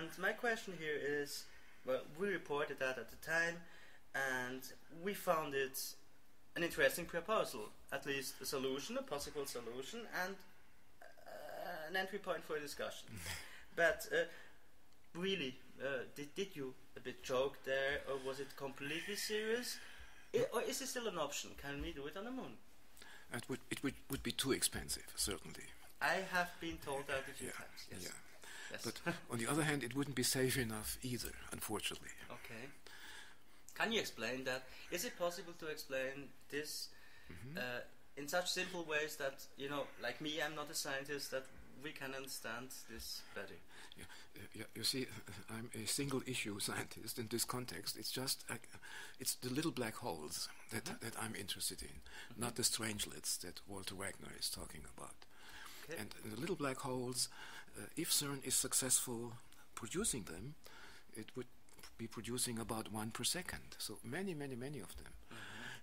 And my question here is, well, we reported that at the time, and we found it an interesting proposal, at least a solution, a possible solution, and an entry point for a discussion. But really, did you a bit joke there, or was it completely serious? Or is it still an option? Can we do it on the moon? It would be too expensive, certainly. I have been told that a few times, yes. Yeah. Yes. But on the other hand, it wouldn't be safe enough either, unfortunately. Okay. Can you explain that? Is it possible to explain this in such simple ways that, you know, like me, I'm not a scientist, that we can understand this better? Yeah, you see, I'm a single-issue scientist in this context. It's just, it's the little black holes that I'm interested in, not the strangelets that Walter Wagner is talking about. Okay. And the little black holes, if CERN is successful producing them, it would be producing about 1 per second. So many of them.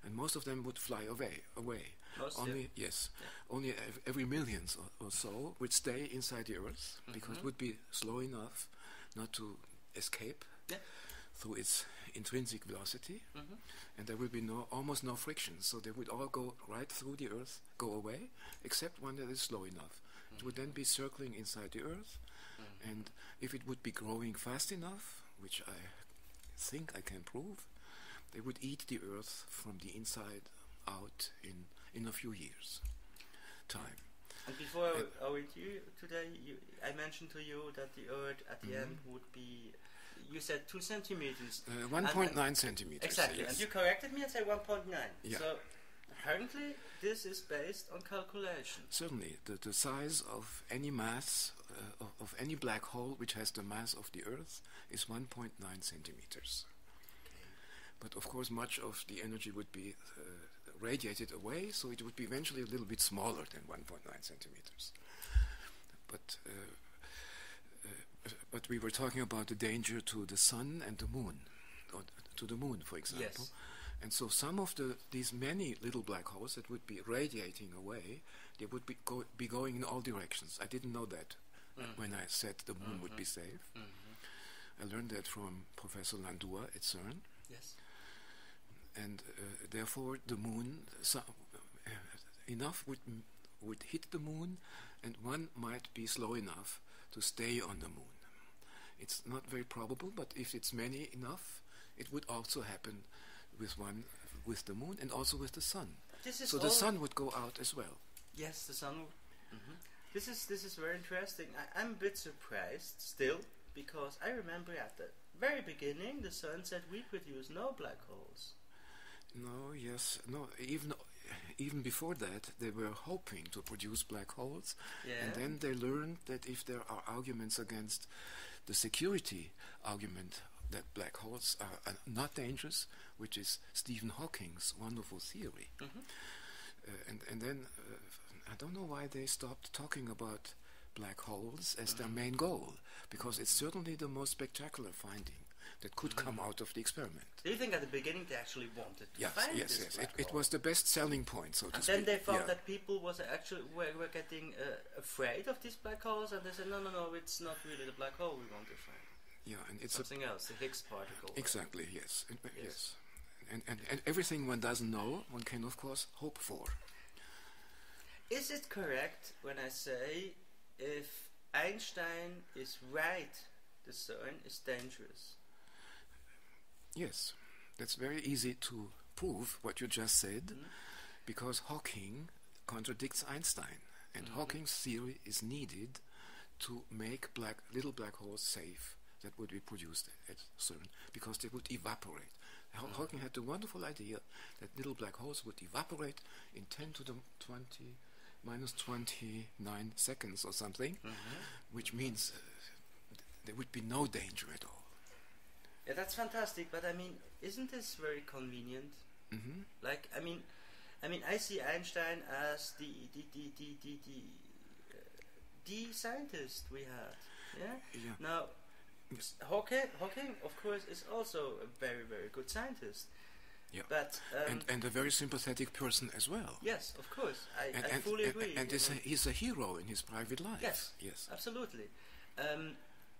And most of them would fly away. Most, only, yes. Yeah. Only every millions or so would stay inside the Earth, because it would be slow enough not to escape through its intrinsic velocity, and there will be almost no friction. So they would all go right through the Earth, go away, except one that is slow enough. It would then be circling inside the Earth, and if it would be growing fast enough, which I think I can prove, they would eat the Earth from the inside out in a few years' time. And before our interview today, I mentioned to you that the Earth at the end would be, you said 2 centimeters. 1.9 centimeters. Exactly, yes. and you corrected me and said 1.9. Yeah. So apparently this is based on calculation. Certainly, the size of any mass, of any black hole which has the mass of the Earth is 1.9 centimeters. But of course, much of the energy would be radiated away, so it would be eventually a little bit smaller than 1.9 centimeters. But we were talking about the danger to the sun and the moon, or to the moon, for example. Yes. And so some of these many little black holes that would be radiating away, they would be going in all directions. I didn't know that when I said the moon would be safe. I learned that from Professor Landua at CERN. Yes. And therefore the moon, enough would hit the moon, and one might be slow enough to stay on the moon. It's not very probable, but if it's many enough, it would also happen with the moon and also with the sun. So the sun would go out as well. Yes, the sun. This is very interesting. I'm a bit surprised still, because I remember at the very beginning the CERN said we produce no black holes. No, yes, no. Even before that, they were hoping to produce black holes, and then they learned that if there are arguments against the security argument that black holes are not dangerous, which is Stephen Hawking's wonderful theory, and then I don't know why they stopped talking about black holes as their main goal, because it's certainly the most spectacular finding that could come out of the experiment. Do you think at the beginning they actually wanted to find this black hole? It was the best selling point, so to speak. And then they found that people were getting afraid of these black holes, and they said, no, it's not really the black hole we want to find. Yeah, and it's something else, the Higgs particle. Exactly, yes. Yes. And everything one doesn't know, one can of course hope for. Is it correct when I say if Einstein is right, the CERN is dangerous? Yes, that's very easy to prove what you just said, because Hawking contradicts Einstein, and Hawking's theory is needed to make little black holes safe that would be produced at CERN, because they would evaporate. Hawking had the wonderful idea that little black holes would evaporate in 10 to the minus 29 seconds or something, which means there would be no danger at all. Yeah, that's fantastic, but I mean, isn't this very convenient? Like, I mean, I see Einstein as the scientist we had. Yeah. Now, Hawking, of course, is also a very, very good scientist. Yeah. But and a very sympathetic person as well. Yes, of course, I fully agree. And he's a hero in his private life. Yes, absolutely.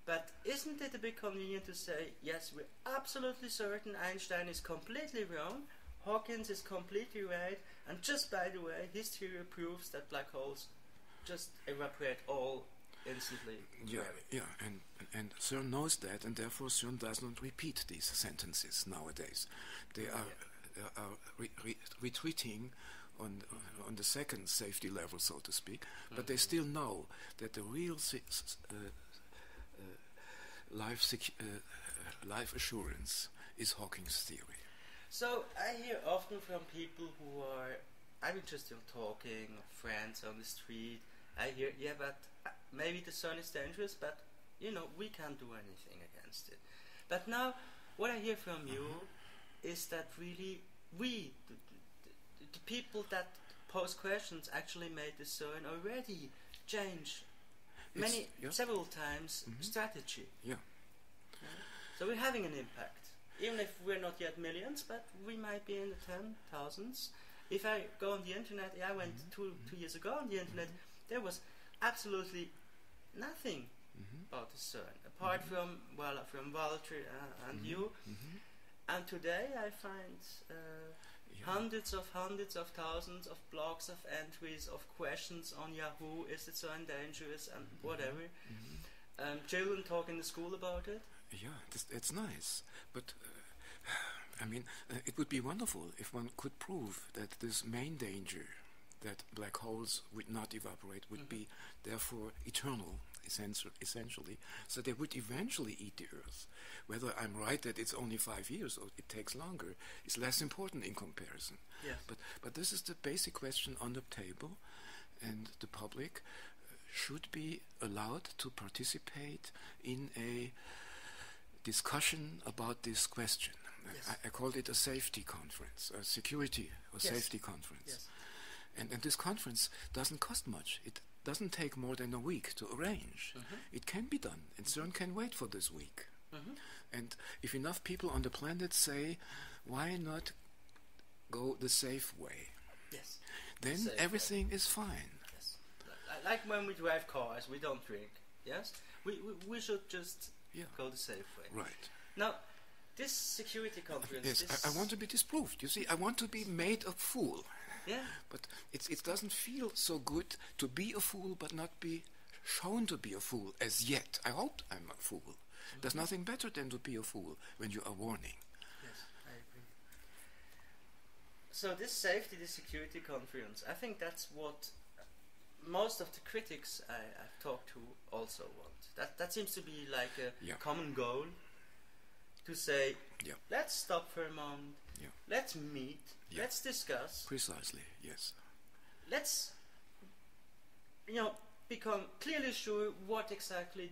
But isn't it a bit convenient to say, yes, we're absolutely certain Einstein is completely wrong, Hawkins is completely right, and just by the way, his theory proves that black holes just evaporate all instantly. And CERN knows that, and therefore CERN does not repeat these sentences nowadays. They are retreating on the second safety level, so to speak, but they still know that the real life assurance is Hawking's theory. So I hear often from people who are, I mean, just talking, friends on the street, I hear, yeah, but maybe the CERN is dangerous, but we can't do anything against it. But now, what I hear from you is that really we, the people that pose questions, actually made the CERN already change several times strategy. Yeah. So we're having an impact. Even if we're not yet millions, but we might be in the 10,000s. If I go on the internet, I went 2 years ago on the internet, there was absolutely nothing about the CERN, apart from Walter and you. And today I find hundreds of thousands of blogs of entries, of questions on Yahoo, is the CERN dangerous, and whatever. Children talk in the school about it. Yeah, it's nice, but I mean, it would be wonderful if one could prove that this main danger, that black holes would not evaporate, would be therefore eternal, essentially, so they would eventually eat the Earth. Whether I'm right that it's only 5 years or it takes longer is less important in comparison. Yes. But this is the basic question on the table, and the public should be allowed to participate in a discussion about this question. Yes. I called it a safety conference, a security or safety conference. Yes. And this conference doesn't cost much. It doesn't take more than a week to arrange. It can be done, and CERN can wait for this week. And if enough people on the planet say, why not go the safe way? Yes. Then Safe everything is fine. Yes. Like when we drive cars, we don't drink. Yes. We should just go the safe way. Right. Now, this security conference. Yes, I want to be disproved. You see, I want to be made a fool. Yeah. But it doesn't feel so good to be a fool, but not be shown to be a fool as yet. I hope I'm a fool. There's nothing better than to be a fool when you are warning. Yes, I agree. So this security conference, I think that's what most of the critics I've talked to also want. That seems to be like a common goal, to say, let's stop for a moment, let's meet, let's discuss. Precisely, yes. Let's, become clearly sure what exactly